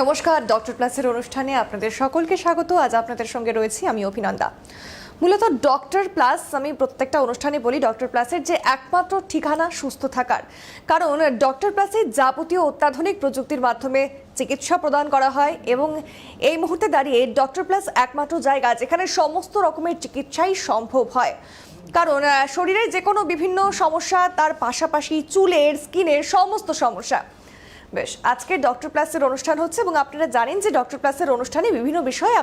নমস্কার, ডক্টর প্লাসের অনুষ্ঠানে আপনাদের সকলকে স্বাগত। আজ আপনাদের সঙ্গে রয়েছি আমি অভিনন্দা। মূলত ডক্টর প্লাস, আমি প্রত্যেকটা অনুষ্ঠানে বলি ডক্টর প্লাসের যে একমাত্র ঠিকানা সুস্থ থাকার, কারণ ডক্টর প্লাসে যাবতীয় অত্যাধুনিক প্রযুক্তির মাধ্যমে চিকিৎসা প্রদান করা হয় এবং এই মুহূর্তে দাঁড়িয়ে ডক্টর প্লাস একমাত্র জায়গা যেখানে সমস্ত রকমের চিকিৎসাই সম্ভব হয়। কারণ শরীরের যে কোনো বিভিন্ন সমস্যা, তার পাশাপাশি চুলের, স্কিনের সমস্ত সমস্যা। বেশ, আজকে ডক্টর প্লাসের অনুষ্ঠান হচ্ছে এবং আপনারা জানেন যে ডক্টর প্লাসের অনুষ্ঠানে বিভিন্ন বিষয়ে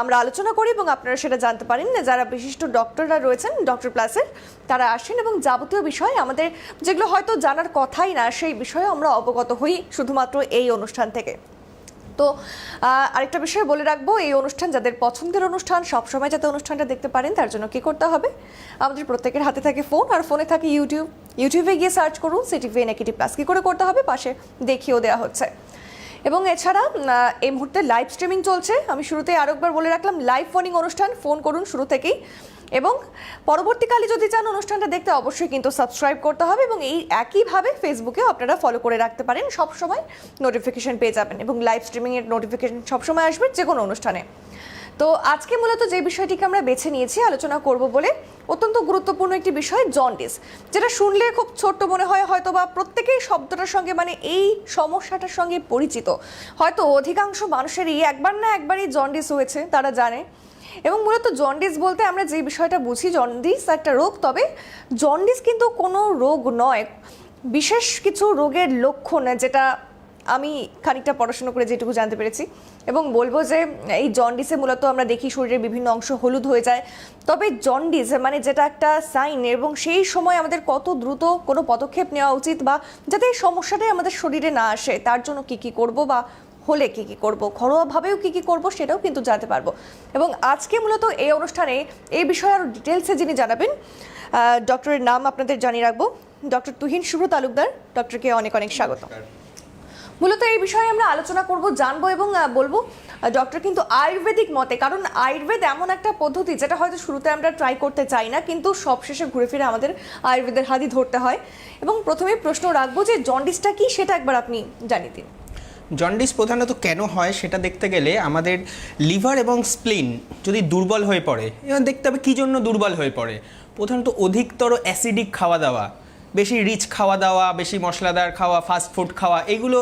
আমরা আলোচনা করি এবং আপনারা সেটা জানতে পারেন। যারা বিশিষ্ট ডক্টররা রয়েছেন ডক্টর প্লাসের, তারা আসেন এবং যাবতীয় বিষয়ে আমাদের যেগুলো হয়তো জানার কথাই না, সেই বিষয়ে আমরা অবগত হই শুধুমাত্র এই অনুষ্ঠান থেকে। তো আরেকটা বিষয় বলে রাখবো, এই অনুষ্ঠান যাদের পছন্দের অনুষ্ঠান, সবসময় যাতে অনুষ্ঠানটা দেখতে পারেন, তার জন্য কি করতে হবে? আমাদের প্রত্যেকের হাতে থাকে ফোন, আর ফোনে থাকে ইউটিউবে গিয়ে সার্চ করুন সিটিভি নেগেটিভ প্লাস। কী করে করতে হবে? পাশে দেখিয়েও দেওয়া হচ্ছে। এবং এছাড়া এই মুহূর্তে লাইভ স্ট্রিমিং চলছে। আমি শুরুতেই আরেকবার বলে রাখলাম, লাইভ ফোনিং অনুষ্ঠান, ফোন করুন শুরু থেকেই। এবং পরবর্তীকালে যদি চান অনুষ্ঠানটা দেখতে, অবশ্যই কিন্তু সাবস্ক্রাইব করতে হবে এবং এই একইভাবে ফেসবুকেও আপনারা ফলো করে রাখতে পারেন, সবসময় নোটিফিকেশন পেয়ে যাবেন এবং লাইভ স্ট্রিমিংয়ের নোটিফিকেশন সবসময় আসবে যে কোনো অনুষ্ঠানে। তো আজকে মূলত যে বিষয়টিকে আমরা বেছে নিয়েছি আলোচনা করব বলে, অত্যন্ত গুরুত্বপূর্ণ একটি বিষয়, জন্ডিস, যেটা শুনলে খুব ছোট্ট মনে হয়, হয়তো বা প্রত্যেকেই শব্দটার সঙ্গে এই সমস্যাটার সঙ্গে পরিচিত। হয়তো অধিকাংশ মানুষেরই একবার না একবারই জন্ডিস হয়েছে, তারা জানে। এবং মূলত জন্ডিস বলতে আমরা যে বিষয়টা বুঝি, জন্ডিস একটা রোগ, তবে জন্ডিস কিন্তু কোনো রোগ নয়, বিশেষ কিছু রোগের লক্ষণ, যেটা আমি খানিকটা পড়াশোনা করে যেটুকু জানতে পেরেছি। এবং বলবো যে এই জন্ডিসে মূলত আমরা দেখি শরীরের বিভিন্ন অংশ হলুদ হয়ে যায়। তবে জন্ডিস যেটা একটা সাইন, এবং সেই সময় আমাদের কত দ্রুত কোনো পদক্ষেপ নেওয়া উচিত, বা যাতে এই সমস্যাটাই আমাদের শরীরে না আসে, তার জন্য কি করব, বা হলে কি করব, ঘরোয়াভাবেও কি করব, সেটাও কিন্তু জানতে পারবো। এবং আজকে মূলত এই অনুষ্ঠানে এই বিষয়ে আরও ডিটেলসে যিনি জানাবেন, ডক্টরের নাম আপনাদের জানিয়ে রাখবো, ডক্টর তুহিন শুভ্র তালুকদার। ডক্টরকে অনেক অনেক স্বাগত। মূলত এই বিষয়ে আমরা আলোচনা করব, জানবো এবং বলবো। ডক্টর কিন্তু আয়ুর্বেদিক মতে, কারণ আয়ুর্বেদ এমন একটা পদ্ধতি যেটা হয়তো শুরুতে আমরা ট্রাই করতে চাই না, কিন্তু সবশেষে ঘুরে ফিরে আমাদের আয়ুর্বেদের হাতই ধরতে হয়। এবং প্রথমে প্রশ্ন রাখবো যে জন্ডিসটা কি, সেটা একবার আপনি জানিয়ে দিন। জন্ডিস প্রধানত কেন হয় সেটা দেখতে গেলে আমাদের লিভার এবং স্প্লিন যদি দুর্বল হয়ে পড়ে, এবং দেখতে হবে কী জন্য দুর্বল হয়ে পড়ে। প্রধানত অধিকতর অ্যাসিডিক খাওয়া দাওয়া, বেশি রিচ খাওয়া দাওয়া, বেশি মশলাদার খাওয়া, ফাস্ট ফুড খাওয়া, এগুলো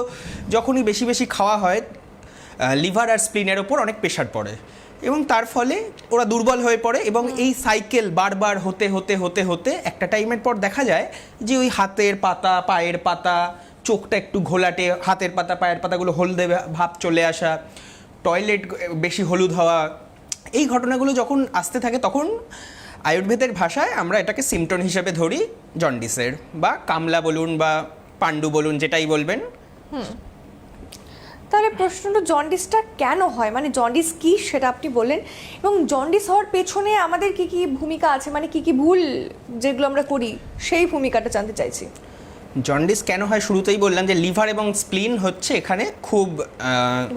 যখনই বেশি বেশি খাওয়া হয়, লিভার আর স্প্লিনের ওপর অনেক প্রেশার পড়ে এবং তার ফলে ওরা দুর্বল হয়ে পড়ে। এবং এই সাইকেল বারবার হতে হতে হতে হতে একটা টাইমের পর দেখা যায় যে ওই হাতের পাতা, পায়ের পাতা, চোখটা একটু ঘোলাটে, হাতের পাতা পায়ের পাতাগুলো হলদে ভাব চলে আসা, টয়লেট বেশি হলুদ হওয়া, এই ঘটনাগুলো যখন আসতে থাকে, তখন আয়ুর্বেদের ভাষায় আমরা এটাকে সিমটম হিসেবে ধরি জন্ডিসের, বা কামলা বলুন বা পাণ্ডু বলুন, যেটাই বলবেন। তাহলে প্রশ্নটা, জন্ডিসটা কেন হয়, জন্ডিস কি সেটা আপনি বললেন, এবং জন্ডিস হওয়ার পেছনে আমাদের কি কি ভূমিকা আছে, কি কি ভুল যেগুলো আমরা করি, সেই ভূমিকাটা জানতে চাইছি। জন্ডিস কেন হয়, শুরুতেই বললাম যে লিভার এবং স্প্লিন হচ্ছে এখানে খুব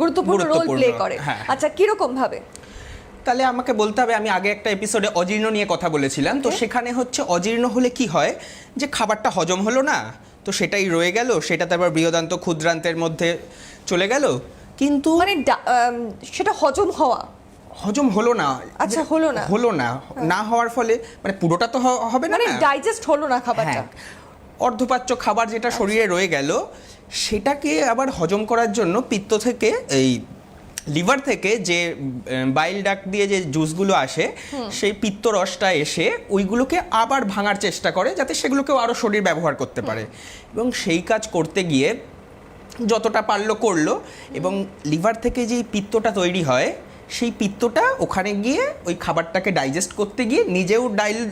গুরুত্বপূর্ণ রোল প্লে করে। আচ্ছা, কিরকম ভাবে? তাহলে আমাকে বলতে হবে, আমি আগে একটা এপিসোডে অজীর্ণ নিয়ে কথা বলেছিলাম, তো সেখানে হচ্ছে অজীর্ণ হলে কি হয়, যে খাবারটা হজম হলো না, তো সেটাই রয়ে গেল, সেটা তারপর বৃহদান্ত ক্ষুদ্রান্তের মধ্যে চলে গেল, কিন্তু সেটা হজম হলো না। আচ্ছা, হলো না না হওয়ার ফলে পুরোটা তো হবে না, ডাইজেস্ট হলো না খাবারটা। অর্ধপাচ্য খাবার যেটা শরীরে রয়ে গেল, সেটাকে আবার হজম করার জন্য পিত্ত থেকে, এই লিভার থেকে যে বাইল ডাক্ট দিয়ে যে জুসগুলো আসে, সেই পিত্ত রসটা এসে ওইগুলোকে আবার ভাঙার চেষ্টা করে, যাতে সেগুলোকেও আরও শরীর ব্যবহার করতে পারে। এবং সেই কাজ করতে গিয়ে যতটা পারলো করলো, এবং লিভার থেকে যেই পিত্তটা তৈরি হয়, সেই পিত্তটা ওখানে গিয়ে ওই খাবারটাকে ডাইজেস্ট করতে গিয়ে নিজেও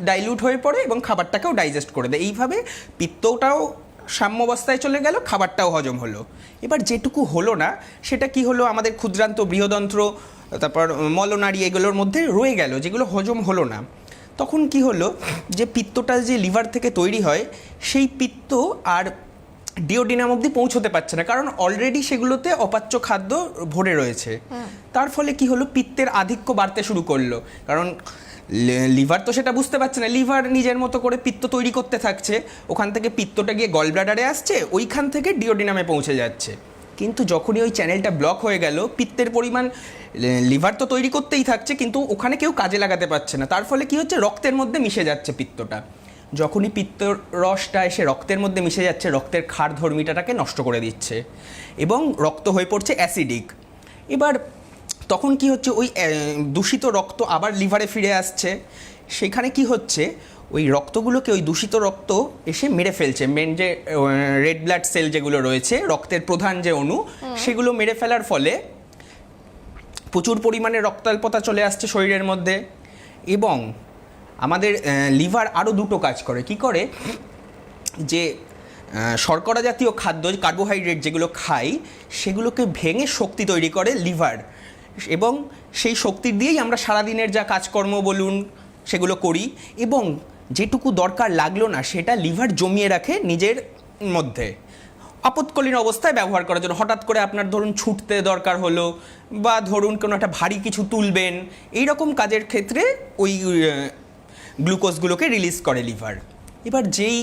ডাইলিউট হয়ে পড়ে এবং খাবারটাকেও ডাইজেস্ট করে দেয়। এইভাবে পিত্তটাও সাম্যাবস্থায় চলে গেল, খাবারটাও হজম হলো। এবার যেটুকু হলো না, সেটা কি হলো, আমাদের ক্ষুদ্রান্ত, বৃহদন্ত্র, তারপর মলনাড়ি, এগুলোর মধ্যে রয়ে গেল, যেগুলো হজম হলো না। তখন কি হলো, যে পিত্তটা যে লিভার থেকে তৈরি হয়, সেই পিত্ত আর ডিওডিনাম অবধি পৌঁছতে পারছে না, কারণ অলরেডি সেগুলোতে অপাচ্য খাদ্য ভরে রয়েছে। তার ফলে কি হলো, পিত্তের আধিক্য বাড়তে শুরু করলো, কারণ লিভার তো সেটা বুঝতে পারছে না, লিভার নিজের মতো করে পিত্ত তৈরি করতে থাকছে, ওখান থেকে পিত্তটা গিয়ে গল ব্লাডারে আসছে, ওইখান থেকে ডিওডিনামে পৌঁছে যাচ্ছে। কিন্তু যখনই ওই চ্যানেলটা ব্লক হয়ে গেল, পিত্তের পরিমাণ, লিভার তো তৈরি করতেই থাকছে কিন্তু ওখানে কেউ কাজে লাগাতে পারছে না, তার ফলে কি হচ্ছে, রক্তের মধ্যে মিশে যাচ্ছে পিত্তটা। যখনই পিত্তর রসটা এসে রক্তের মধ্যে মিশে যাচ্ছে, রক্তের ক্ষারধর্মিতাটাকে নষ্ট করে দিচ্ছে এবং রক্ত হয়ে পড়ছে অ্যাসিডিক। এবার তখন কি হচ্ছে, ওই দূষিত রক্ত আবার লিভারে ফিরে আসছে। সেখানে কি হচ্ছে, ওই রক্তগুলোকে, ওই দূষিত রক্ত এসে মেরে ফেলছে। মেন যে রেড ব্লাড সেল যেগুলো রয়েছে, রক্তের প্রধান যে অণু, সেগুলো মেরে ফেলার ফলে প্রচুর পরিমাণে রক্তাল্পতা চলে আসছে শরীরের মধ্যে। এবং আমাদের লিভার আরও দুটো কাজ করে। কি করে, যে শর্করা জাতীয় খাদ্য, কার্বোহাইড্রেট যেগুলো খাই, সেগুলোকে ভেঙে শক্তি তৈরি করে লিভার, এবং সেই শক্তি দিয়েই আমরা সারাদিনের যা কাজকর্ম বলুন সেগুলো করি। এবং যেটুকু দরকার লাগলো না সেটা লিভার জমিয়ে রাখে নিজের মধ্যে আপৎকালীন অবস্থায় ব্যবহার করার জন্য। হঠাৎ করে আপনার ধরুন ছুটতে দরকার হলো, বা ধরুন কোনো একটা ভারী কিছু তুলবেন, এই রকম কাজের ক্ষেত্রে ওই গ্লুকোজগুলোকে রিলিজ করে লিভার। এবার যেই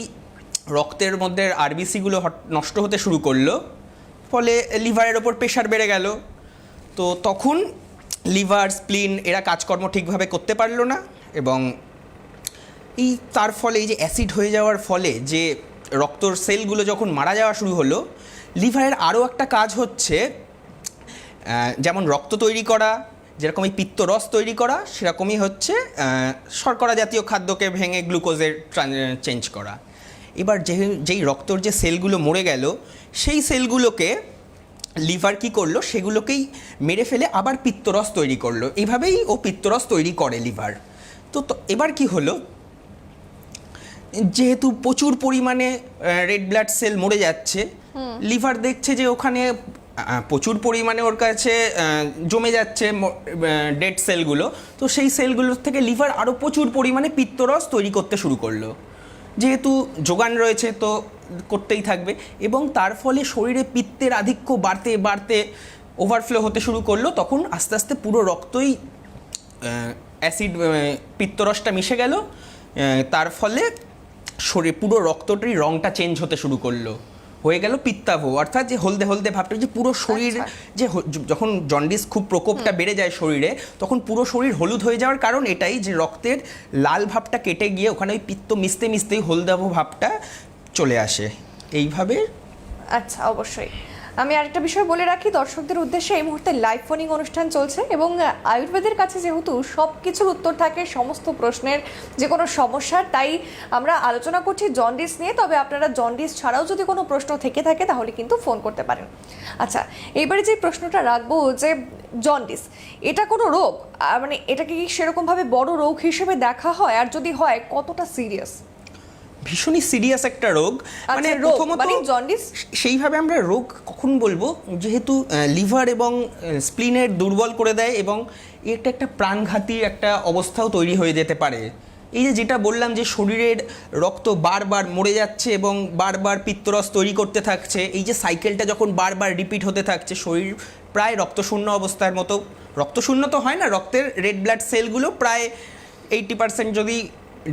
রক্তের মধ্যে আরবিসিগুলো নষ্ট হতে শুরু করলো, ফলে লিভারের ওপর প্রেশার বেড়ে গেল। তো তখন লিভার, স্প্লিন এরা কাজকর্ম ঠিকভাবে করতে পারলো না, এবং তার ফলে এই যে অ্যাসিড হয়ে যাওয়ার ফলে যে রক্তর সেলগুলো যখন মারা যাওয়া শুরু হলো, লিভারের আরও একটা কাজ হচ্ছে, যেমন রক্ত তৈরি করা, যেরকম এই পিত্তরস তৈরি করা, সেরকমই হচ্ছে শর্করা জাতীয় খাদ্যকে ভেঙে গ্লুকোজের চেঞ্জ করা। এবার যেই রক্তর যে সেলগুলো মরে গেল, সেই সেলগুলোকে লিভার কি করলো, সেগুলোকেই মেরে ফেলে আবার পিত্তরস তৈরি করলো। এইভাবেই ও পিত্তরস তৈরি করে লিভার। তো এবার কি হলো, যেহেতু প্রচুর পরিমাণে রেড ব্লাড সেল মরে যাচ্ছে, লিভার দেখছে যে ওখানে প্রচুর পরিমাণে ওর কাছে জমে যাচ্ছে ডেড সেলগুলো, তো সেই সেলগুলোর থেকে লিভার আরও প্রচুর পরিমাণে পিত্তরস তৈরি করতে শুরু করলো। যেহেতু যোগান রয়েছে তো করতেই থাকবে, এবং তার ফলে শরীরে পিত্তের আধিক্য বাড়তে বাড়তে ওভারফ্লো হতে শুরু করলো। তখন আস্তে আস্তে পুরো রক্তই অ্যাসিড, পিত্তরসটা মিশে গেল, তার ফলে শরীর পুরো রক্তটারই রঙটা চেঞ্জ হতে শুরু করলো, হয়ে গেল পিত্তাভ, অর্থাৎ যে হলদে হলদে ভাবটা, যে পুরো শরীর, যে যখন জন্ডিস খুব প্রকোপটা বেড়ে যায় শরীরে, তখন পুরো শরীর হলুদ হয়ে যাওয়ার কারণ এটাই, যে রক্তের লাল ভাবটা কেটে গিয়ে ওখানে ওই পিত্ত মিশতে মিশতেই হলদাভ ভাবটা চলে আসে এইভাবে। আচ্ছা, অবশ্যই। আমি আরেকটা বিষয় বলে রাখি দর্শকদের উদ্দেশ্যে, এই মুহূর্তে লাইভ ফোনিং অনুষ্ঠান চলছে, এবং আয়ুর্বেদের কাছে যেহেতু সব কিছুর উত্তর থাকে সমস্ত প্রশ্নের, যে কোনো সমস্যার, তাই আমরা আলোচনা করছি জন্ডিস নিয়ে। তবে আপনারা জন্ডিস ছাড়াও যদি কোনো প্রশ্ন থেকে থাকে তাহলে কিন্তু ফোন করতে পারেন। আচ্ছা, এবারে যে প্রশ্নটা রাখবো, যে জন্ডিস এটা কোনো রোগ, মানে এটাকে কি সেরকমভাবে বড় রোগ হিসেবে দেখা হয়, আর যদি হয় কতটা সিরিয়াস? ভীষণই সিরিয়াস একটা রোগ। মানে প্রথমত জন্ডিস সেইভাবে আমরা রোগ কখন বলবো, যেহেতু লিভার এবং স্প্লিনের দুর্বল করে দেয়, এবং এটা একটা প্রাণঘাতী একটা অবস্থাও তৈরি হয়ে যেতে পারে। এই যেটা বললাম, যে শরীরের রক্ত বারবার মরে যাচ্ছে এবং বারবার পিত্তরস তৈরি করতে থাকছে, এই যে সাইকেলটা যখন বারবার রিপিট হতে থাকছে, শরীর প্রায় রক্তশূন্য অবস্থার মতো, রক্তশূন্য তো হয় না, রক্তের রেড ব্লাড সেলগুলো প্রায় 80% যদি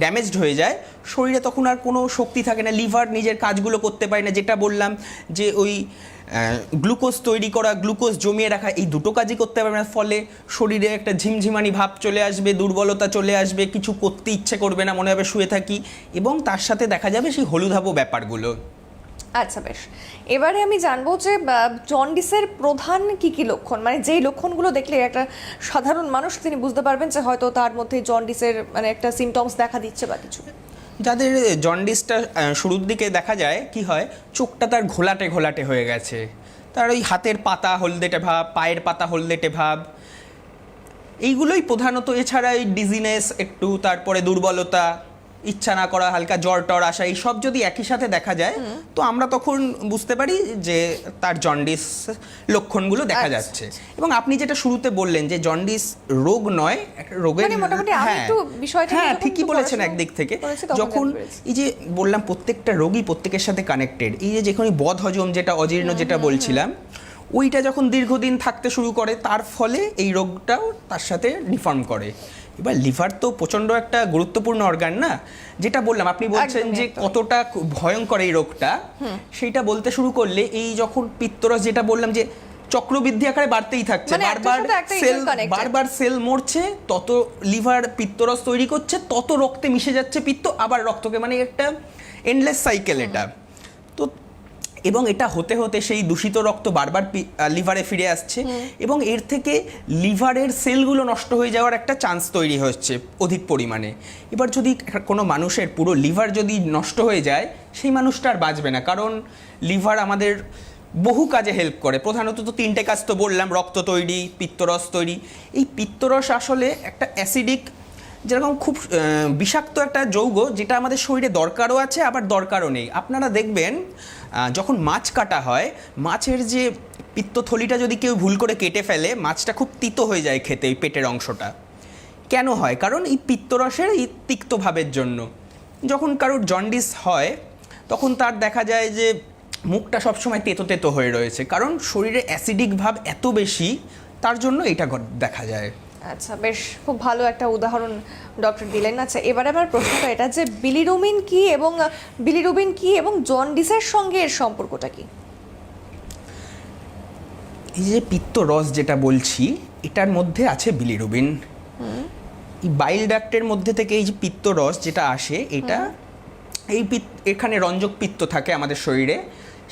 ড্যামেজড হয়ে যায়, শরীরে তখন আর কোনো শক্তি থাকে না, লিভার নিজের কাজগুলো করতে পারে না। যেটা বললাম, যে ওই গ্লুকোজ তৈরি করা, গ্লুকোজ জমিয়ে রাখা, এই দুটো কাজই করতে পারবে না। ফলে শরীরে একটা ঝিমঝিমানি ভাব চলে আসবে, দুর্বলতা চলে আসবে, কিছু করতে ইচ্ছে করবে না, মনে হবে শুয়ে থাকি, এবং তার সাথে দেখা যাবে সেই হলুদাভ ব্যাপারগুলো। আচ্ছা, বেশ। এবারে আমি জানবো যে জন্ডিসের প্রধান কি কি লক্ষণ, মানে যেই লক্ষণগুলো দেখলে একটা সাধারণ মানুষ তিনি বুঝতে পারবেন যে হয়তো তার মধ্যে জন্ডিসের মানে একটা সিমটমস দেখা দিচ্ছে বা কিছু। যাদের জন্ডিসটা শুরুর দিকে দেখা যায়, কি হয়, চোখটা তার ঘোলাটে ঘোলাটে হয়ে গেছে, তার ওই হাতের পাতা হলদেটে ভাব, পায়ের পাতা হলদেটে ভাব, এইগুলোই প্রধানত। এছাড়া এই ডিজিনেস একটু, তারপরে দুর্বলতা, ইচ্ছা না করা, হালকা জ্বর টর আসা, এই সব যদি একই সাথে দেখা যায়, তো আমরা তখন বুঝতে পারি যে তার জন্ডিস লক্ষণগুলো দেখা যাচ্ছে। এবং আপনি যেটা শুরুতে বললেন, যে জন্ডিস রোগ নয়, একটা রোগের, হ্যাঁ ঠিকই বলেছেন একদিক থেকে। যখন এই যে বললাম প্রত্যেকটা রোগই প্রত্যেকের সাথে কানেক্টেড, এই যে যেখানে বদহজম, যেটা অজীর্ণ যেটা বলছিলাম, ওইটা যখন দীর্ঘদিন থাকতে শুরু করে, তার ফলে এই রোগটাও তার সাথে ডিফর্ম করে। এবার লিভার তো প্রচন্ড একটা গুরুত্বপূর্ণ অর্গান না, যেটা বললাম আপনি বলছেন একদমই, যে একদমই। কতটা ভয়ঙ্কর এই রোগটা, সেইটা বলতে শুরু করলে এই যখন পিত্তরস, যেটা বললাম যে চক্রবৃদ্ধি আকারে বাড়তেই থাকছে, মানে একটার বারবার সাথে একটা সেল interconnected। বারবার সেল মরছে, তত লিভার পিত্তরস তৈরি করছে, তত রক্তে মিশে যাচ্ছে পিত্ত, আবার রক্তকে, মানে একটা এন্ডলেস সাইকেল এটা। তো এবং এটা হতে হতে সেই দূষিত রক্ত বারবার লিভারে ফিরে আসছে, এবং এর থেকে লিভারের সেলগুলো নষ্ট হয়ে যাওয়ার একটা চান্স তৈরি হচ্ছে অধিক পরিমাণে। এবার যদি কোনো মানুষের পুরো লিভার যদি নষ্ট হয়ে যায়, সেই মানুষটা আর বাঁচবে না, কারণ লিভার আমাদের বহু কাজে হেল্প করে। প্রধানত তো 3টে কাজ তো বললাম, রক্ত তৈরি, পিত্তরস তৈরি। এই পিত্তরস আসলে একটা অ্যাসিডিক, যেরকম খুব বিষাক্ত একটা যৌগ, যেটা আমাদের শরীরে দরকারও আছে আবার দরকারও নেই। আপনারা দেখবেন যখন মাছ কাটা হয়, মাছের যে পিত্তথলিটা যদি কেউ ভুল করে কেটে ফেলে, মাছটা খুব তিতো হয়ে যায় খেতে, এই পেটের অংশটা। কেন হয়? কারণ এই পিত্তরসের এই তিক্ত ভাবের জন্য। যখন কারোর জন্ডিস হয়, তখন তার দেখা যায় যে মুখটা সবসময় তেতো তেতো হয়ে রয়েছে, কারণ শরীরে অ্যাসিডিক ভাব এত বেশি, তার জন্য এটা দেখা যায়। আচ্ছা, বেশ খুব ভালো একটা উদাহরণ ডক্টর দিলেন। আচ্ছা, এবারে আমার প্রশ্নটা এটা যে বিলিরুবিন কি এবং জন্ডিসের সঙ্গে এর সম্পর্কটা কি? এই যে পিত্তরস যেটা বলছি, এটার মধ্যে আছে বিলিরুবিন। এই বাইল ডাক্টের মধ্যে থেকে এই যে পিত্তরস যেটা আসে, এটা এখানে রঞ্জক পিত্ত থাকে আমাদের শরীরে,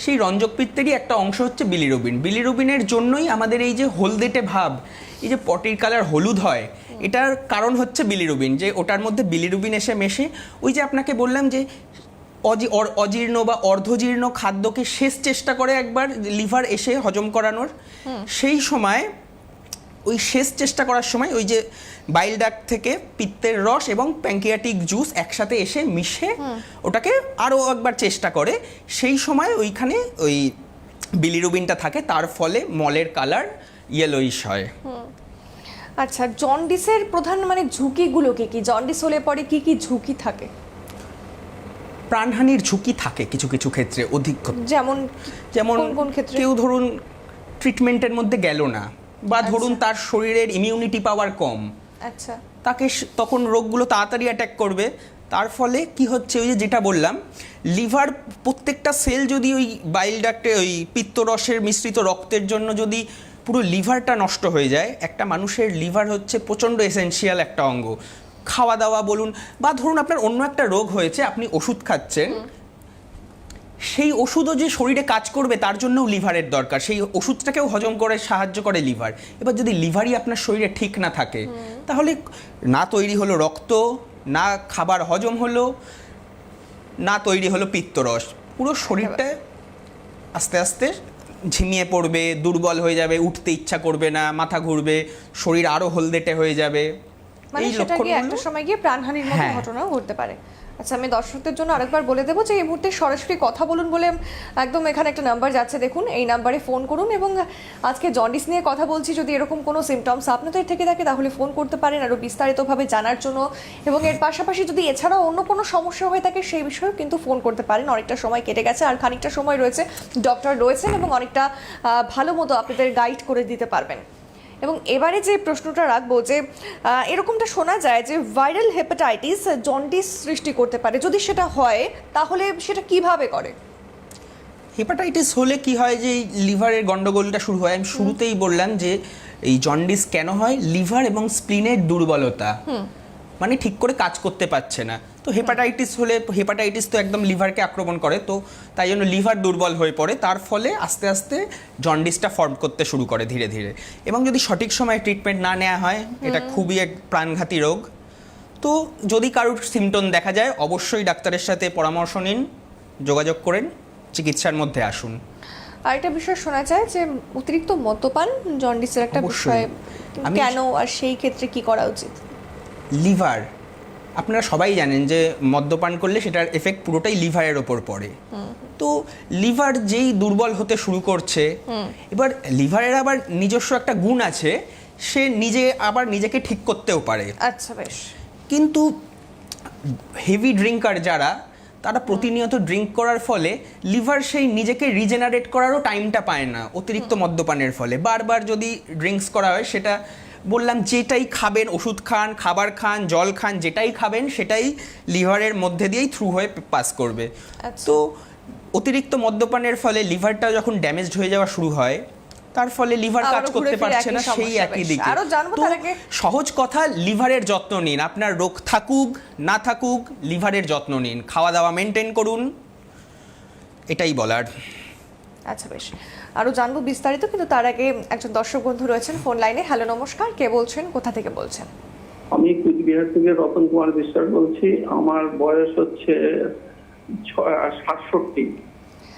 সেই রঞ্জক পিত্তেরই একটা অংশ হচ্ছে বিলিরুবিন। বিলিরুবিনের জন্যই আমাদের এই যে হলদেটে ভাব, এই যে পটির কালার হলুদ হয়, এটার কারণ হচ্ছে বিলিরুবিন, যে ওটার মধ্যে বিলিরুবিন এসে মেশে। ওই যে আপনাকে বললাম যে অজীর্ণ বা অর্ধজীর্ণ খাদ্যকে শেষ চেষ্টা করে একবার লিভার এসে হজম করানোর, সেই সময় ওই শেষ চেষ্টা করার সময় ওই যে বাইল ডাক্ট থেকে পিত্তের রস এবং প্যাঙ্কিয়াটিক জুস একসাথে এসে মিশে ওটাকে আরও একবার চেষ্টা করে, সেই সময় ওইখানে ওই বিলিরুবিনটা থাকে, তার ফলে মলের কালার ইয়েলোইশ হয়। আচ্ছা, জন্ডিসের প্রধান ঝুঁকিগুলো কি কি? জন্ডিস হলে পরে কি কি ঝুঁকি থাকে? প্রাণহানির ঝুঁকি থাকে কিছু কিছু ক্ষেত্রে অধিক, যেমন কোন ক্ষেত্রে? কেউ ধরুন ট্রিটমেন্টের মধ্যে গেল না, বা ধরুন তার শরীরের ইমিউনিটি পাওয়ার কম, আচ্ছা, তাকে তখন রোগগুলো তাড়াতাড়ি অ্যাটাক করবে। তার ফলে কি হচ্ছে, ওই যে যেটা বললাম, লিভার প্রত্যেকটা সেল যদি ওই বাইল ডাক্টে ওই পিত্তরসের মিশ্রিত রক্তের জন্য যদি পুরো লিভারটা নষ্ট হয়ে যায়, একটা মানুষের লিভার হচ্ছে প্রচণ্ড এসেনশিয়াল একটা অঙ্গ। খাওয়া দাওয়া বলুন, বা ধরুন আপনার অন্য একটা রোগ হয়েছে, আপনি ওষুধ খাচ্ছেন, সেই ওষুধও যে শরীরে কাজ করবে তার জন্যও লিভারের দরকার, সেই ওষুধটাকেও হজম করে সাহায্য করে লিভার। এবার যদি লিভারই আপনার শরীরে ঠিক না থাকে, তাহলে না তৈরি হলো রক্ত, না খাবার হজম হলো, না তৈরি হলো পিত্তরস, পুরো শরীরটা আস্তে আস্তে ঝিমিয়ে পড়বে, দুর্বল হয়ে যাবে, উঠতে ইচ্ছা করবে না, মাথা ঘুরবে, শরীর আরও হলদেটে হয়ে যাবে। মানে সেটা গিয়ে একটা সময় গিয়ে প্রাণহানির মতো ঘটনাও ঘটতে পারে। আচ্ছা, আমি দর্শকদের জন্য আরেকবার বলে দেবো যে এই মুহূর্তে সরাসরি কথা বলুন বলে একদম এখানে একটা নাম্বার যাচ্ছে, দেখুন এই নাম্বারে ফোন করুন। এবং আজকে জন্ডিস নিয়ে কথা বলছি, যদি এরকম কোনো সিমটমস আপনাদের থেকে থাকে তাহলে ফোন করতে পারেন আরও বিস্তারিতভাবে জানার জন্য। এবং এর পাশাপাশি যদি এছাড়াও অন্য কোনো সমস্যা হয়ে থাকে সেই বিষয়েও কিন্তু ফোন করতে পারেন। অনেকটা সময় কেটে গেছে, আর খানিকটা সময় রয়েছে, ডক্টর রয়েছেন এবং অনেকটা ভালো মতো আপনাদের গাইড করে দিতে পারবেন। এবং এবারে যে প্রশ্নটা রাখবো, যে এরকমটা শোনা যায় যে ভাইরাল হেপাটাইটিস জন্ডিস সৃষ্টি করতে পারে, যদি সেটা হয় তাহলে সেটা কিভাবে করে? হেপাটাইটিস হলে কি হয়, যে লিভারের গন্ডগোলটা শুরু হয়। আমি শুরুতেই বললাম যে এই জন্ডিস কেন হয়, লিভার এবং স্প্লিনের দুর্বলতা, মানে ঠিক করে কাজ করতে পারছে না। তো হেপাটাইটিস হলে, হেপাটাইটিস তো একদম লিভারকে আক্রমণ করে, তো তাই জন্য লিভার দুর্বল হয়ে পড়ে, তার ফলে আস্তে আস্তে জন্ডিসটা ফর্ম করতে শুরু করে ধীরে ধীরে। এবং যদি সঠিক সময়ে ট্রিটমেন্ট না নেওয়া হয়, এটা খুবই এক প্রাণঘাতী রোগ। তো যদি কারোর সিমটম দেখা যায়, অবশ্যই ডাক্তারের সাথে পরামর্শ নিন, যোগাযোগ করেন, চিকিৎসার মধ্যে আসুন। আর একটা বিষয় শোনা যায় যে অতিরিক্ত মদ্যপান জন্ডিসের একটা বিষয়, কেন আর সেই ক্ষেত্রে কি করা উচিত? লিভার, আপনারা সবাই জানেন যে মদ্যপান করলে সেটার এফেক্ট পুরোটাই লিভারের ওপর পড়ে। তো লিভার যেই দুর্বল হতে শুরু করছে, এবার লিভারের আবার নিজস্ব একটা গুণ আছে, সে নিজেকে ঠিক করতেও পারে। আচ্ছা, বেশ। কিন্তু হেভি ড্রিঙ্কার যারা, তারা প্রতিনিয়ত ড্রিঙ্ক করার ফলে লিভার সেই নিজেকে রিজেনারেট করারও টাইমটা পায় না অতিরিক্ত মদ্যপানের ফলে। বারবার যদি ড্রিঙ্কস করা হয়, সেটা বললাম যেটাই খাবেন, ওষুধ খান, খাবার খান, জল খান, যেটাই খাবেন সেটাই লিভারের মধ্যে দিয়েই থ্রু হয়ে পাস করবে। আচ্ছা। তো অতিরিক্ত মদ্যপানের ফলে লিভারটা যখন ড্যামেজড হয়ে যাওয়া শুরু হয়, তার ফলে লিভার কাজ আবারও ঘুরে করতে ফিরে পারছে একই না, সেই সমস্যা। একই বেশ, দিকে। আরো জানবো তো তার আগে সহজ কথা, লিভারের যত্ন নিন। আপনার রোগ থাকুক না থাকুক, লিভারের যত্ন নিন, খাওয়া দাওয়া মেনটেন করুন, এটাই বলার। আচ্ছা বেশ, আরো জানবো বিস্তারিত, কিন্তু তার আগে একজন দর্শক বন্ধু রয়েছেন ফোন লাইনে। হ্যালো, নমস্কার, কে বলছেন, কোথা থেকে বলছেন? আমি কুচবিহার থেকে রতন কুমার বিশ্বাস বলছি। আমার বয়স হচ্ছে 67।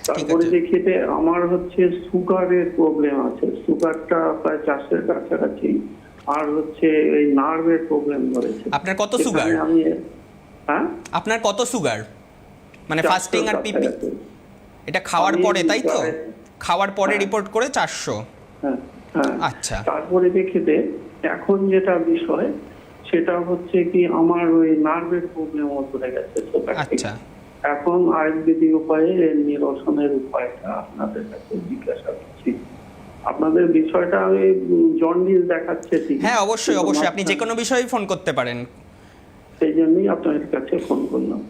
তারপরে দেখিতে আমার হচ্ছে সুগারের প্রবলেম আছে, সুগারটা প্রায় 400-এর কাছাকাছি, আর হচ্ছে এই নার্ভের প্রবলেম ধরেছে। আপনার কত সুগার? আমি আপনার কত সুগার, মানে 400 ফাস্টিং আর পিপি? কাছাকাছি। এটা খাওয়ার আমি পরে, তাই তো? প্রায়- খাওয়ার পরে হ্যাঁ। রিপোর্ট করে 400। হ্যাঁ হ্যাঁ। আচ্ছা। তারপরে দেখিতে এখন যেটা বিষয় সেটা হচ্ছে কি আমার ওই নার্ভের প্রবলেম ধরে গেছে সুগার থেকে। আচ্ছা। এখন আয়ুর্বেদিক উপায়ে এর নিরসনের উপায়টা আপনাদের কাছে জিজ্ঞাসা করছি। আপনাদের বিষয়টা আমি জন্ডিস দেখাচ্ছে ঠিক। হ্যাঁ, অবশ্যই অবশ্যই, আপনি যে কোনো বিষয়েই ফোন করতে পারেন। সেই জন্যই আপনাদের কাছে ফোন করলাম,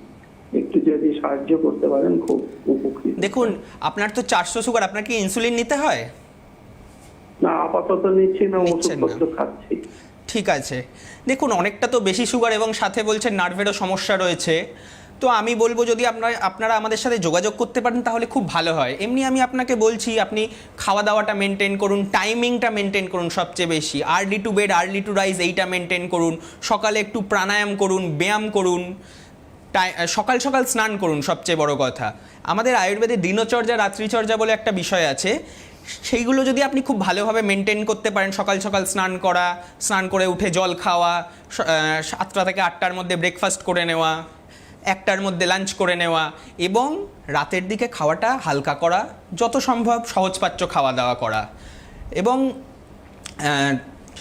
একটু যদি সাহায্য করতে পারেন খুব উপকৃত। দেখুন, আপনার তো 400 সুগার, আপনার কি ইনসুলিন নিতে হয়? না, আপাতত নিচ্ছি না, নিচ্ছেন না। ওষুধপত্র খাচ্ছি। ঠিক আছে। দেখুন, অনেকটা তো বেশি সুগার এবং সাথে বলছেন নার্ভেরও সমস্যা রয়েছে। তো আমি বলবো যদি আপনারা আমাদের সাথে যোগাযোগ করতে পারেন তাহলে খুব ভালো হয়। এমনি আমি আপনাকে বলছি, আপনি খাওয়া দাওয়াটা মেনটেন করুন, টাইমিংটা মেনটেন করুন সবচেয়ে বেশি, early to bed early to rise, এইটা মেনটেন করুন। সকালে একটু প্রাণায়াম করুন, ব্যায়াম করুন, সকাল সকাল স্নান করুন, সবচেয়ে বড় কথা। আমাদের আয়ুর্বেদে দিনচর্যা রাত্রিচর্যা বলে একটা বিষয় আছে, সেইগুলো যদি আপনি খুব ভালোভাবে মেনটেন করতে পারেন, সকাল সকাল স্নান করা, স্নান করে উঠে জল খাওয়া, 7টা থেকে 8টার মধ্যে ব্রেকফাস্ট করে নেওয়া, 1টার মধ্যে লাঞ্চ করে নেওয়া, এবং রাতের দিকে খাওয়াটা হালকা করা, যত সম্ভব সহজপাচ্য খাওয়া দাওয়া করা, এবং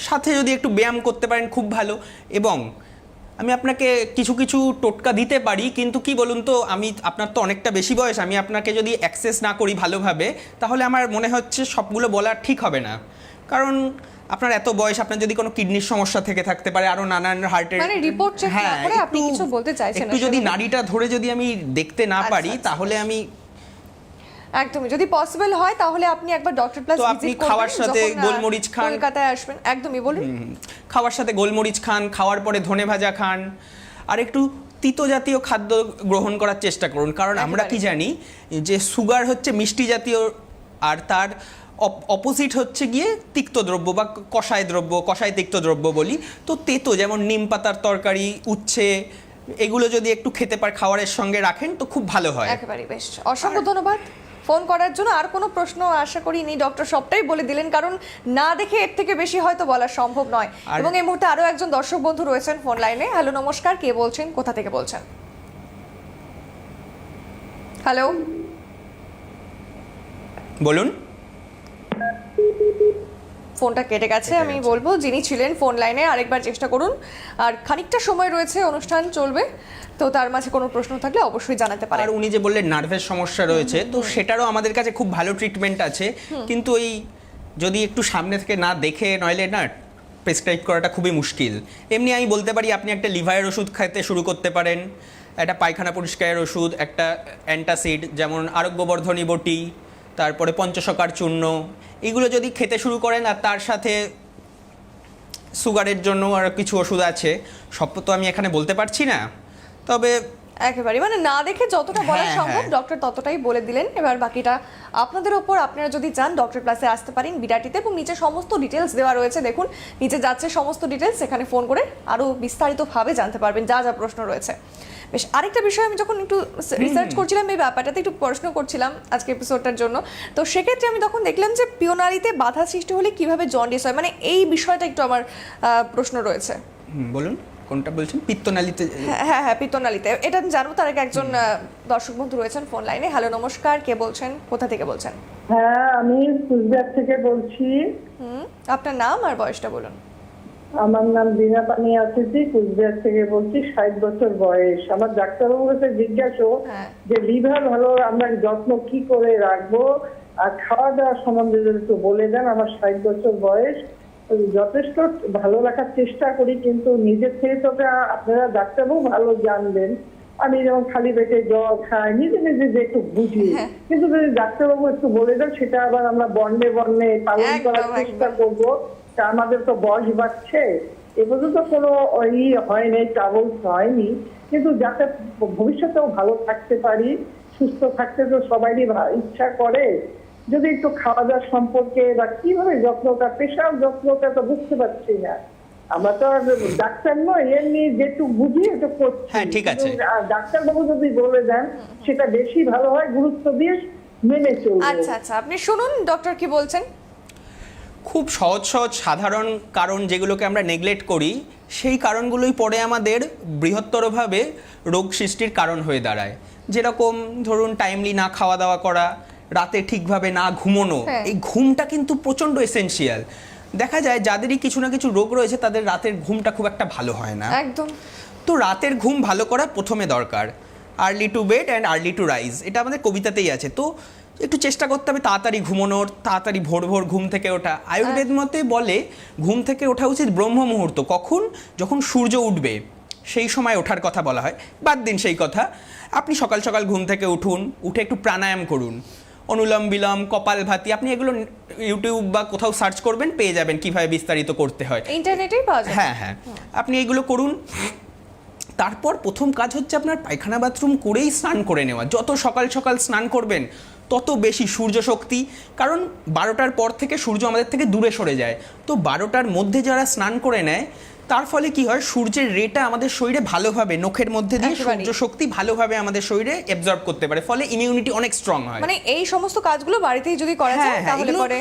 সাথে যদি একটু ব্যায়াম করতে পারেন খুব ভালো। এবং আমি আপনাকে কিছু কিছু টোটকা দিতে পারি, কিন্তু কি বলুন তো, আপনার তো অনেকটা বেশি বয়স, আমি আপনাকে যদি অ্যাক্সেস না করি ভালোভাবে, তাহলে আমার মনে হচ্ছে সবগুলো বলা ঠিক হবে না। কারণ আপনার এত বয়স, আপনার যদি কোনো কিডনির সমস্যা থেকে থাকতে পারে, আরো নানান হার্টের, মানে রিপোর্ট চেক না করে আপনি কিছু বলতে চাইছেন? একটু যদি আসলে নাড়িটা ধরে যদি আমি দেখতে না পারি, আচ্ছা, তাহলে আমি একদমই, যদি পসিবল হয় তাহলে আপনি একবার ডক্টর প্লাস তো আপনি ভিজিট করবেন, খাওয়ার সাথে যখন, গোলমরিচ খান। কলকাতায় আসবেন। একদমই, বলুন। খাওয়ার সাথে গোলমরিচ খান, খাওয়ার পরে ধনে ভাজা খান, আর একটু তিতো জাতীয় খাদ্য গ্রহণ করার চেষ্টা করুন। কারণ আমরা কি জানি যে সুগার হচ্ছে মিষ্টি জাতীয়, আর তার অপোজিট হচ্ছে গিয়ে তিক্ত দ্রব্য বা কষায় তিক্ত দ্রব্য বলি। তো তেতো, যেমন নিম পাতার তরকারি, উচ্ছে, এগুলো যদি একটু খেতে খাবারের সঙ্গে রাখেন তো খুব ভালো হয়। একেবারে, বেশ, অসংখ্য ধন্যবাদ ফোন করার জন্য। আর কোনো প্রশ্ন আশা করি নেই, ডক্টর সবটাই বলে দিলেন, কারণ না দেখে এর থেকে বেশি হয়তো বলা সম্ভব নয়। এবং এই মুহূর্তে আরো একজন দর্শক বন্ধু রয়েছেন ফোন লাইনে। হ্যালো, নমস্কার, কে বলছেন, কোথা থেকে বলছেন? হ্যালো, বলুন। ফোনটা কেটে গেছে। আমি বলবো যিনি ছিলেন ফোন লাইনে আরেকবার চেষ্টা করুন, আর খানিকটা সময় রয়েছে, অনুষ্ঠান চলবে, তো তার মাঝে কোনো প্রশ্ন থাকলে অবশ্যই জানাতে পারেন। আর উনি যে বললেন নার্ভের সমস্যা রয়েছে, তো সেটারও আমাদের কাছে খুব ভালো ট্রিটমেন্ট আছে, কিন্তু এই যদি একটু সামনে থেকে না দেখে, নইলে না প্রেসক্রাইব করাটা খুবই মুশকিল। এমনি আমি বলতে পারি আপনি একটা লিভারের ওষুধ খেতে শুরু করতে পারেন, একটা পায়খানা পরিষ্কারের ওষুধ, একটা অ্যান্টাসিড যেমন আরোগ্যবর্ধনী বটি, তারপরে পঞ্চশকার চূর্ণ, এগুলো যদি খেতে শুরু করেন, আর তার সাথে সুগারের জন্য আর কিছু ওষুধ আছে, সব তো আমি এখানে বলতে পারছি না, তবে একেবারে, মানে না দেখে যতটা বলা হ্যাঁ, সম্ভব হ্যাঁ। ডক্টর ততটাই বলে দিলেন। এবার বাকিটা আপনাদের ওপর। আপনারা যদি চান ডক্টর প্লাসে আসতে পারেন বিরাটিতে, এবং নিচে সমস্ত ডিটেলস দেওয়া রয়েছে, দেখুন নিচে যাচ্ছে সমস্ত ডিটেলস, এখানে ফোন করে আরো বিস্তারিতভাবে জানতে পারবেন যা যা প্রশ্ন রয়েছে। বেশ, আরেকটা বিষয়, আমি যখন একটু রিসার্চ করছিলাম এই ব্যাপারটাতে, একটু পড়াশোনা করছিলাম আজকে এপিসোডটার জন্য, তো সেক্ষেত্রে আমি তখন দেখলাম যে পিওনারিতে বাধা সৃষ্টি হলে কিভাবে জন্ডিস হয়, মানে এই বিষয়টা একটু আমার প্রশ্ন রয়েছে। বলুন কোনটা বলছেন? পিত্তনালীতে? হ্যাঁ হ্যাঁ, পিত্তনালীতে, এটা আমি জানবো। তার আগে একজন দর্শক বন্ধু রয়েছেন ফোন লাইনে। হ্যালো, নমস্কার, কে বলছেন, কোথা থেকে বলছেন? হ্যাঁ, আমি কুচবিহার থেকে বলছি। আপনার নাম আর বয়সটা বলুন। আমার নাম বিনা পানি আছিছি, কুচবিহার থেকে বলছি। 60 বছর বয়স। আমার ডাক্তারবাবুর কাছে জিজ্ঞাসা হ্যাঁ। যে লিভার ভালো আমরা যত্ন কি করে রাখবো, আর খাওয়া দাওয়া সম্বন্ধে যদি একটু বলে দেন। আমার 60 বছর বয়স, যথেষ্ট ভালো রাখার চেষ্টা করি, কিন্তু নিজের থেকে তো আপনারা ডাক্তারবাবু ভালো জানবেন, আমি যেমন খালি পেটে জল খাই, নিজে নিজে যে একটু বুঝি, হ্যাঁ। কিন্তু যদি ডাক্তারবাবু একটু বলে দেন সেটা আবার আমরা বর্ণে বর্ণে পালন একদম, করার চেষ্টা করবো। তা আমাদের তো বয়স বাড়ছে, এ পর্যন্ত কোনো হয়নি, ট্রাবল হয়নি, কিন্তু যাতে ভবিষ্যতেও ভালো থাকতে পারি, সুস্থ থাকতে তো সবারই ইচ্ছা করে। যদি একটু খাওয়া দাওয়া সম্পর্কে বা কিভাবে যত্নটা, পেশার যত্নটা তো বুঝতে পারছি না। আমরা তো আর ডাক্তার নয়, এমনি যেটুকু বুঝি একটু করছি। হ্যাঁ, ঠিক আছে। কিন্তু, ডাক্তারবাবু যদি বলে দেন সেটা বেশি ভালো হয়, গুরুত্ব দিয়ে মেনে চলবো। আচ্ছা আচ্ছা, আপনি শুনুন ডক্টর কি বলছেন। খুব সহজ সহজ সাধারণ কারণ যেগুলোকে আমরা নেগলেক্ট করি, সেই কারণগুলোই পরে আমাদের বৃহত্তরভাবে রোগ সৃষ্টির কারণ হয়ে দাঁড়ায়। যেরকম ধরুন টাইমলি না খাওয়া দাওয়া করা, রাতে ঠিকভাবে না ঘুমোনো। হ্যাঁ। এই ঘুমটা কিন্তু প্রচণ্ড এসেনশিয়াল। দেখা যায় যাদেরই কিছু না কিছু রোগ রয়েছে তাদের রাতের ঘুমটা খুব একটা ভালো হয় না। একদম। তো রাতের ঘুম ভালো করা প্রথমে দরকার। Early to bed and early to rise, এটা আমাদের কবিতাতেই আছে। তো একটু চেষ্টা করতে হবে তাড়াতাড়ি ঘুমানোর, তাড়াতাড়ি ভোর ভোর ঘুম থেকে ওঠা। আয়ুর্বেদ মতে বলে ঘুম থেকে ওঠা উচিত ব্রহ্ম মুহূর্ত। কখন? যখন সূর্য উঠবে সেই সময় ওঠার কথা বলা হয়। বাদ দিন সেই কথা, আপনি সকাল সকাল ঘুম থেকে উঠুন, উঠে একটু প্রাণায়াম করুন, অনুলোম বিলোম, কপালভাতি। আপনি এগুলো ইউটিউব বা কোথাও সার্চ করবেন, পেয়ে যাবেন কিভাবে বিস্তারিত করতে হয়। ইন্টারনেটেই পাওয়া যায়। হ্যাঁ হ্যাঁ, আপনি এইগুলো করুন। তারপর প্রথম কাজ হচ্ছে আপনার পায়খানা বাথরুম করেই স্নান করে নেওয়া। যত সকাল সকাল স্নান করবেন তত বেশি সূর্য শক্তি, কারণ 12টার পর থেকে সূর্য আমাদের থেকে দূরে সরে যায়। তো 12টার মধ্যে যারা স্নান করে নেয় তার ফলে কি হয়, সূর্যের রেটা আমাদের শরীরে ভালোভাবে নখের মধ্যে দিয়ে একেবারেই। সূর্য শক্তি ভালোভাবে আমাদের শরীরে অ্যাবজর্ব করতে পারে, ফলে ইমিউনিটি অনেক স্ট্রং হয়। মানে এই সমস্ত কাজগুলো বাড়িতেই যদি করা যায় তাহলে এগুলো পরে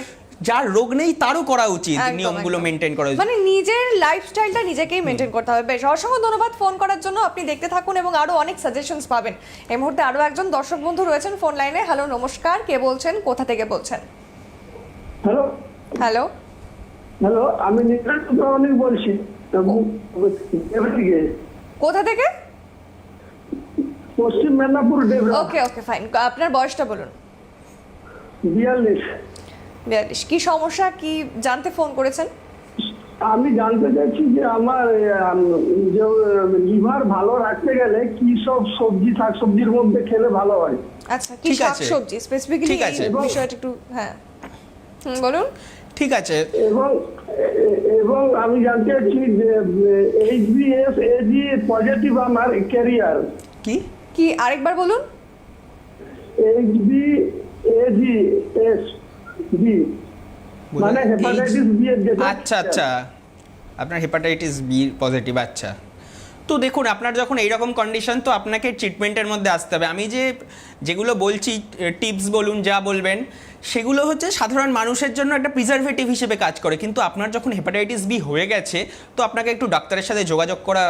যার রোগ নেই তারও করা উচিত, একদম, নিয়মগুলো একদম। মেনটেন করা উচিত। মানে নিজের লাইফস্টাইলটা নিজেকেই মেনটেন করতে হবে। বেশ, অসংখ্য ধন্যবাদ ফোন করার জন্য। আপনি দেখতে থাকুন এবং আরো অনেক সাজেশনস পাবেন। এই মুহূর্তে আরো একজন দর্শক বন্ধু রয়েছেন ফোন লাইনে। হ্যালো, নমস্কার, কে বলছেন, কোথা থেকে বলছেন? হ্যালো হ্যালো, হ্যালো, আমি অনেক বলছি কোথা থেকে? পশ্চিম মেদিনীপুর ডেবরা, ওকে ওকে, ফাইন। আপনার বয়সটা বলুন। 42। 42। কি সমস্যা, কি জানতে ফোন করেছেন? আমি জানতে চাইছি যে আমার যে লিভার ভালো রাখতে গেলে কি সব সবজি শাকসবজির মধ্যে খেলে ভালো হয়। আচ্ছা, কি ঠিক আছে। শাকসবজি স্পেসিফিক্যালি ঠিক আছে। এই বিষয়টা একটু, হ্যাঁ বলুন। ঠিক আছে। এবং এবং আমি জানতে চাচ্ছি যে HbS AG পজিটিভ আমার ক্যারিয়ার। কি কি আরেকবার বলুন। HbAg মানে হেপাটাইটিস বি এর যেটা। আচ্ছা আচ্ছা, আপনার হেপাটাইটিস বি পজিটিভ। আচ্ছা, তো দেখুন আপনার যখন এইরকম কন্ডিশন, তো আপনাকে ট্রিটমেন্টের মধ্যে আসতে হবে। আমি যেগুলো বলছি টিপস বলুন, যা বলবেন, সেগুলো হচ্ছে সাধারণ মানুষের জন্য একটা প্রিজারভেটিভ হিসেবে কাজ করে। কিন্তু আপনার যখন হেপাটাইটিস বি হয়ে গেছে, তো আপনাকে একটু ডাক্তারের সাথে যোগাযোগ করা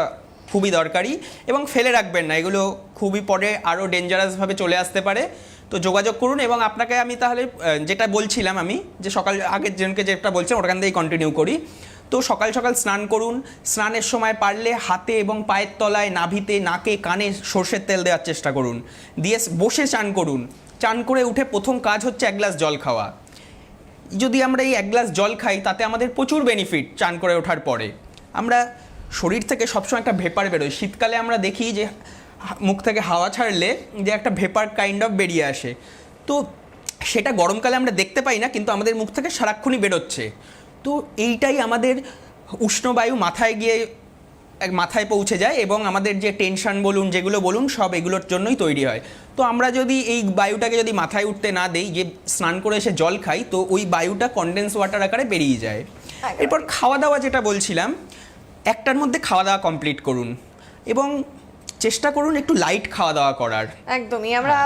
খুবই দরকারি, এবং ফেলে রাখবেন না। এগুলো খুবই পরে আরও ডেঞ্জারাসভাবে চলে আসতে পারে। তো যোগাযোগ করুন। এবং আপনাকে আমি তাহলে যেটা বলছিলাম, আমি যে সকাল আগের জনকে যেটা বলছিলাম ওখান থেকেই কন্টিনিউ করি। তো সকাল সকাল স্নান করুন। স্নানের সময় পারলে হাতে এবং পায়ের তলায়, নাভিতে, নাকে, কানে সর্ষের তেল দেওয়ার চেষ্টা করুন। দিয়ে বসে চান করুন। চান করে উঠে প্রথম কাজ হচ্ছে 1 গ্লাস জল খাওয়া। যদি আমরা এই 1 গ্লাস জল খাই তাতে আমাদের প্রচুর বেনিফিট। চান করে ওঠার পরে আমরা শরীর থেকে সবসময় একটা ভেপার বেরোয়। শীতকালে আমরা দেখি যে মুখ থেকে হাওয়া ছাড়লে যে একটা ভেপার কাইন্ড অফ বেরিয়ে আসে। তো সেটা গরমকালে আমরা দেখতে পাই না, কিন্তু আমাদের মুখ থেকে সারাক্ষণই বেরোচ্ছে। তো এইটাই আমাদের উষ্ণবায়ু মাথায় পৌঁছে যায়, এবং আমাদের যে টেনশন বলুন, যেগুলো বলুন, সব এগুলোর জন্যই তৈরি হয়। তো আমরা যদি এই বায়ুটাকে যদি মাথায় উঠতে না দেই, যে স্নান করে এসে জল খাই, তো ওই বায়ুটা কনডেন্স ওয়াটার আকারে বেরিয়ে যায়। এরপর খাওয়া দাওয়া যেটা বলছিলাম, 1টার মধ্যে খাওয়া দাওয়া কমপ্লিট করুন, এবং চেষ্টা করুন একটু লাইট খাওয়া দাওয়া করার। একদমই, আমরা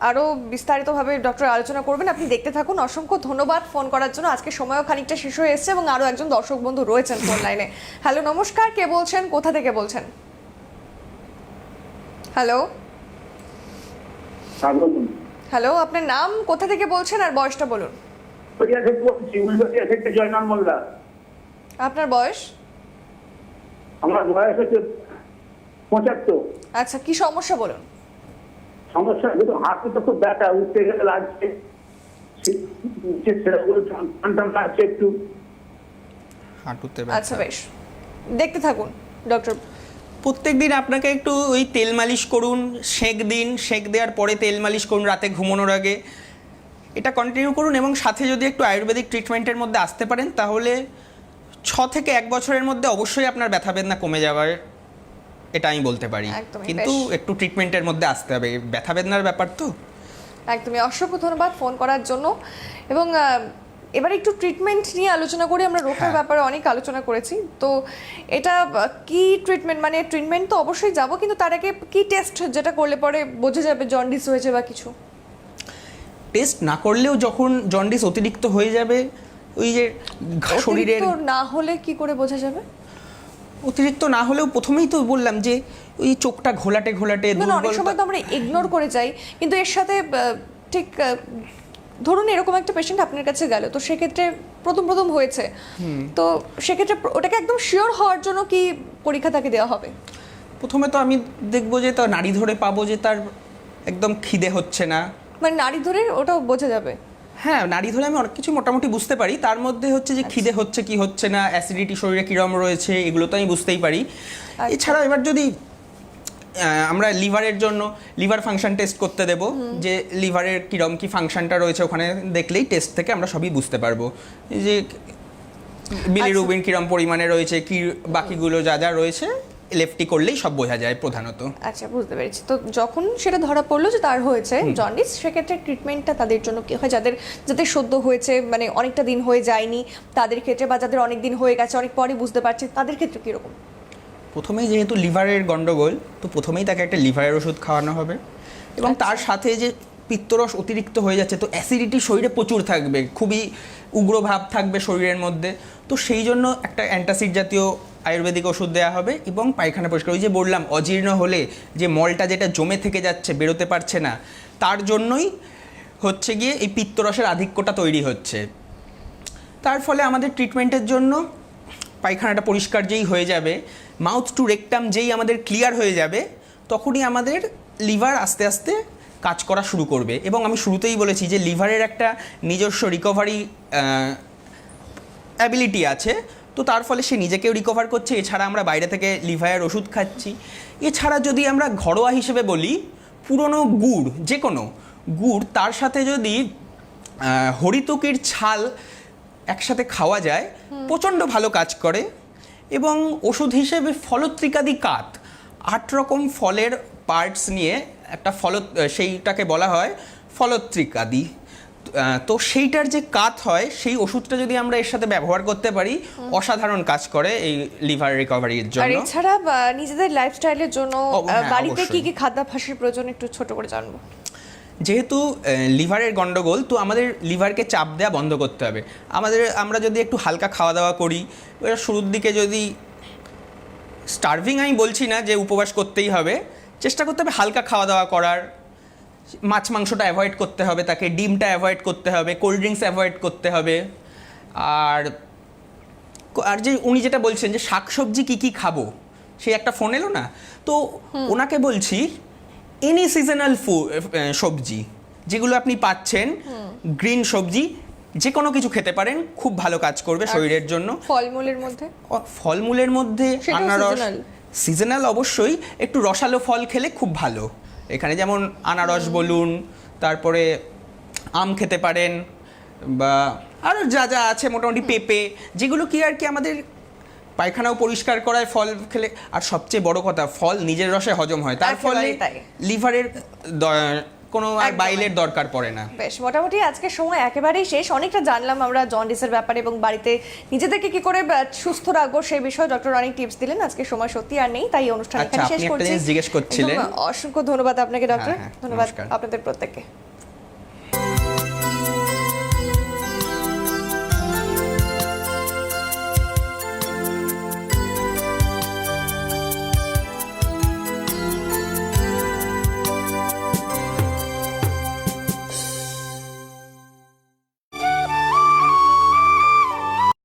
আরো বিস্তারিতভাবে ডক্টর আলোচনা করবেন। আপনি দেখতে থাকুন। অসংখ্য ধন্যবাদ ফোন করার জন্য। আজকে সময়ও খানিকটা শেষ হয়ে এসেছে এবং আরো একজন দর্শক বন্ধু রয়েছেন ফোন লাইনে। হ্যালো, নমস্কার, কে বলছেন, কোথা থেকে বলছেন? হ্যালো হ্যালো, আপনার নাম, কোথা থেকে বলছেন, আর বয়সটা বলুন। জয়নাল মোল্লা। আপনার বয়স? আমার বয়স হচ্ছে 75। আচ্ছা, কি সমস্যা বলুন। সমস্যা কিন্তু হাতে তো খুব ব্যথা, উঠতে গেলে লাগছে, লাগছে একটু। হাঁটুতে আচ্ছা ব্যথা। বেশ, দেখতে থাকুন ডক্টর। প্রত্যেকদিন আপনাকে একটু ওই তেল মালিশ করুন, সেঁক দিন, সেঁক দেওয়ার পরে তেল মালিশ করুন রাতে ঘুমানোর আগে, এটা কন্টিনিউ করুন। এবং সাথে যদি একটু আয়ুর্বেদিক ট্রিটমেন্টের মধ্যে আসতে পারেন তাহলে 6 থেকে 1 বছরের মধ্যে অবশ্যই আপনার ব্যথা বেদনা কমে যাওয়ার, এটা আমি বলতে পারি। একদমই, কিন্তু বেশ। একটু ট্রিটমেন্টের মধ্যে আসতে হবে, ব্যথা বেদনার ব্যাপার তো। একদমই, অসংখ্য ধন্যবাদ ফোন করার জন্য। এবং এবার একটু ট্রিটমেন্ট নিয়ে আলোচনা করি। আমরা রোগের হ্যাঁ। ব্যাপারে অনেক আলোচনা করেছি, তো এটা কি ট্রিটমেন্ট, মানে ট্রিটমেন্ট তো অবশ্যই যাব, কিন্তু তার আগে কি টেস্ট যেটা করলে পরে বোঝা যাবে জন্ডিস হয়েছে বা কিছু? টেস্ট না করলেও যখন জন্ডিস অতিরিক্ত হয়ে যাবে, ওই যে শরীরের অতিরিক্ত না হলে কি করে বোঝা যাবে? অতিরিক্ত না হলেও প্রথমেই তো বললাম যে ওই চোখটা ঘোলাটে ঘোলাটে, না, অনেক সময় তো আমরা ইগনোর করে যাই, কিন্তু এর সাথে ঠিক ধরুন এরকম একটা পেশেন্ট আপনার কাছে গেল, তো সেক্ষেত্রে প্রথম হয়েছে, তো সেক্ষেত্রে ওটাকে একদম শিওর হওয়ার জন্য কি পরীক্ষা তাকে দেওয়া হবে? প্রথমে তো আমি দেখবো যে তার নাড়ি ধরে পাবো যে তার একদম খিদে হচ্ছে না। মানে নাড়ি ধরে ওটাও বোঝা যাবে? হ্যাঁ, নাড়ি ধরে আমি অনেক কিছু মোটামুটি বুঝতে পারি, তার মধ্যে হচ্ছে যে খিদে হচ্ছে কি হচ্ছে না, অ্যাসিডিটি শরীরে কীরকম রয়েছে, এগুলো তো আমি বুঝতেই পারি। এছাড়া এবার যদি আমরা লিভারের জন্য লিভার ফাংশন টেস্ট করতে দেব, যে লিভারের কীরকম কি ফাংশনটা রয়েছে, ওখানে দেখলেই টেস্ট থেকে আমরা সবই বুঝতে পারবো যে বিলিরুবিন কীরকম পরিমাণে রয়েছে, কি বাকিগুলো যা যা রয়েছে, লেফটি করলেই সব বোঝা যায় প্রধানত। আচ্ছা, বুঝতে পেরেছি। তো যখন সেটা ধরা পড়লো যে তার হয়েছে জন্ডিস, সেক্ষেত্রে ট্রিটমেন্টটা তাদের জন্য কি হয়? যাদের সদ্য হয়েছে, মানে অনেকটা দিন হয়ে যায়নি তাদের ক্ষেত্রে, বা যাদের অনেক দিন হয়ে গেছে অনেক পরে বুঝতে পারছে, তাদের ক্ষেত্রে কীরকম? প্রথমেই যেহেতু লিভারের গন্ডগোল, তো প্রথমেই তাকে একটা লিভারের ওষুধ খাওয়ানো হবে। এবং তার সাথে যে পিত্তরস অতিরিক্ত হয়ে যাচ্ছে, তো অ্যাসিডিটি শরীরে প্রচুর থাকবে, খুবই উগ্র ভাব থাকবে শরীরের মধ্যে, তো সেই জন্য একটা অ্যান্টাসিড জাতীয় আয়ুর্বেদিক ওষুধ দেওয়া হবে। এবং পায়খানা পরিষ্কার, ওই যে বললাম অজীর্ণ হলে যে মলটা যেটা জমে থেকে যাচ্ছে, বেরোতে পারছে না, তার জন্যই হচ্ছে গিয়ে এই পিত্তরসের আধিক্যটা তৈরি হচ্ছে। তার ফলে আমাদের ট্রিটমেন্টের জন্য পায়খানাটা পরিষ্কার যেই হয়ে যাবে, মাউথ টু রেকটাম যেই আমাদের ক্লিয়ার হয়ে যাবে, তখনই আমাদের লিভার আস্তে আস্তে কাজ করা শুরু করবে। এবং আমি শুরুতেই বলেছি যে লিভারের একটা নিজস্ব রিকভারি অ্যাবিলিটি আছে, তো তার ফলে সে নিজেকেও রিকভার করছে। এছাড়া আমরা বাইরে থেকে লিভারের ওষুধ খাচ্ছি। এছাড়া যদি আমরা ঘরোয়া হিসেবে বলি, পুরনো গুড়, যে কোনো গুড়, তার সাথে যদি হরিতকির ছাল একসাথে খাওয়া যায়, প্রচণ্ড ভালো কাজ করে। এবং ওষুধ হিসেবে ফলত্রিকাদি কাত, 8 রকম ফলের পার্টস নিয়ে একটা সেইটাকে বলা হয় ফলত্রিকাদি। তো সেইটার যে কাত হয়, সেই ওষুধটা যদি আমরা এর সাথে ব্যবহার করতে পারি, অসাধারণ কাজ করে এই লিভার রিকভারির আর জন্য। এছাড়া নিজেদের লাইফস্টাইলের জন্য হ্যাঁ, বাড়িতে কি অবশ্যই। কি খাদ্যাভ্যাসের প্রয়োজন একটু ছোট করে জানবো। যেহেতু লিভারের গন্ডগোল, তো আমাদের লিভারকে চাপ দেওয়া বন্ধ করতে হবে। আমরা যদি একটু হালকা খাওয়া দাওয়া করি, শুরুর দিকে যদি স্টার্ভিং, আমি বলছি না যে উপবাস করতেই হবে, চেষ্টা করতে হবে হালকা খাওয়া দাওয়া করার, মাছ মাংসটা অ্যাভয়েড করতে হবে তাকে, ডিমটা অ্যাভয়েড করতে হবে, কোল্ড ড্রিঙ্কস অ্যাভয়েড করতে হবে। আর যে উনি যেটা বলছেন যে শাকসবজি কী কী খাবো, সেই একটা ফোন এলো না, তো ওনাকে বলছি এনি সিজনাল সবজি যেগুলো আপনি পাচ্ছেন, গ্রিন সবজি যে কোনো কিছু খেতে পারেন, খুব ভালো কাজ করবে শরীরের জন্য। ফলমূলের মধ্যে ফলমূলের মধ্যে সেটাও আনারস, seasonal? সিজনাল অবশ্যই, একটু রসালো ফল খেলে খুব ভালো। এখানে যেমন আনারস বলুন, তারপরে আম খেতে পারেন, বা আরও যা যা আছে মোটামুটি পেঁপে, যেগুলো কি আর কি আমাদের পায়খানাও পরিষ্কার করায় ফল খেলে। আর সবচেয়ে বড় কথা, ফল নিজের রসে হজম হয়, তার ফলে একেবারেই তাই। লিভারের কোনো আর একদম, বাইলের দরকার পড়ে না। বেশ, মোটামুটি আজকের সময় একেবারেই শেষ। অনেকটা জানলাম আমরা জন্ডিসের ব্যাপারে, এবং বাড়িতে নিজেদেরকে কি করে সুস্থ রাখবো সেই বিষয়ে ডক্টর অনেক টিপস দিলেন। আজকের সময় সত্যি আর নেই, তাই অনুষ্ঠান আচ্ছা, এখানে আপনি শেষ একটা করছি। জিনিস জিজ্ঞেস করছিলেন। একদম অসংখ্য ধন্যবাদ আপনাকে ডক্টর। হ্যাঁ, ধন্যবাদ নমস্কার। আপনাদের প্রত্যেককে।